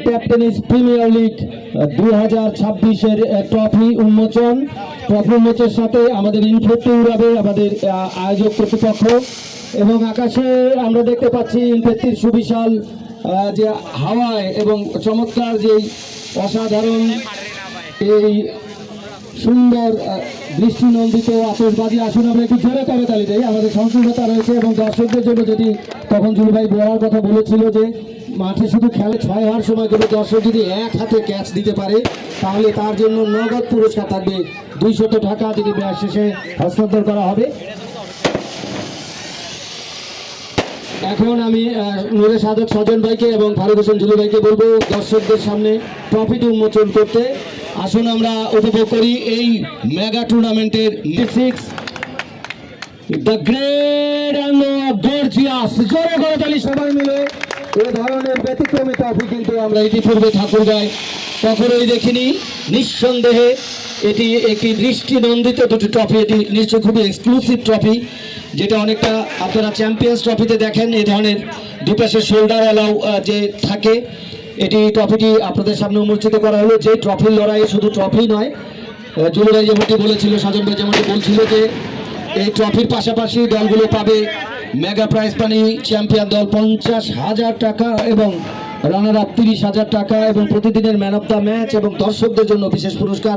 Tennis premier league 2026-এর trophy উন্মোচনের সাথে আমাদের ইনফেক্টে উড়াবে আমাদের আয়োজক কর্তৃপক্ষ। এবং আকাশে আমরা দেখতে পাচ্ছি ইনফেক্টির সুবিশাল যে হাওয়ায় এবং চমৎকার যে অসাধারণ এই সুন্দর দৃষ্টিনন্দিত আতশবাজি। আসুন আমরা একটু জোরে করতালি দেই, আমাদের সংশোধনতা রয়েছে। এবং দর্শকদের জন্য যদি তখন জুলু ভাই বলার কথা বলেছিল যে মাঠে শুধু খেলে 6 হওয়ার সময় কোনো দর্শক যদি এক হাতে ক্যাচ দিতে পারে তাহলে তার জন্য নগদ পুরস্কার থাকবে 200 টাকা, যেটি ম্যাচ শেষে হস্তান্তর করা হবে। এখন আমি নূরে সাদত সজন ভাইকে এবং ফারুক হোসেন জুলু ভাইকে বলবো দর্শকদের সামনে ট্রফিটি উন্মোচন করতে। আসুন আমরা উপভোগ করি এই মেগা টুর্নামেন্টের 6 দ্য গ্রেট অ্যান্ড গর্জিয়াস। জোরে করতালি সবাই মিলে। এই ধরনের ব্যতিক্রমী ট্রফি কিন্তু আমরা ইতিপূর্বে ঠাকুরগাঁয় কখনোই দেখিনি। নিঃসন্দেহে এটি একটি দৃষ্টিনন্দিত দুটি ট্রফি। এটি নিশ্চয়ই খুবই এক্সক্লুসিভ ট্রফি, যেটা অনেকটা আপনারা চ্যাম্পিয়ন্স ট্রফিতে দেখেন এই ধরনের দুপাশে শোল্ডার অ্যালাউ যে থাকে। এটি ট্রফিটি আপনাদের সামনে উন্মোচিত করা হলো। যে ট্রফির লড়াইয়ে শুধু ট্রফি নয়, জুলু ভাই যেমনটি বলেছিল, সাজন ভাই যেমনটি বলছিল যে এই ট্রফির পাশাপাশি দলগুলো পাবে মেগা প্রাইজ মানি। চ্যাম্পিয়ন দল 50,000 টাকা এবং রানার আপ 30,000 টাকা এবং প্রতিদিনের ম্যান অফ দ্য ম্যাচ এবং দর্শকদের জন্য বিশেষ পুরস্কার।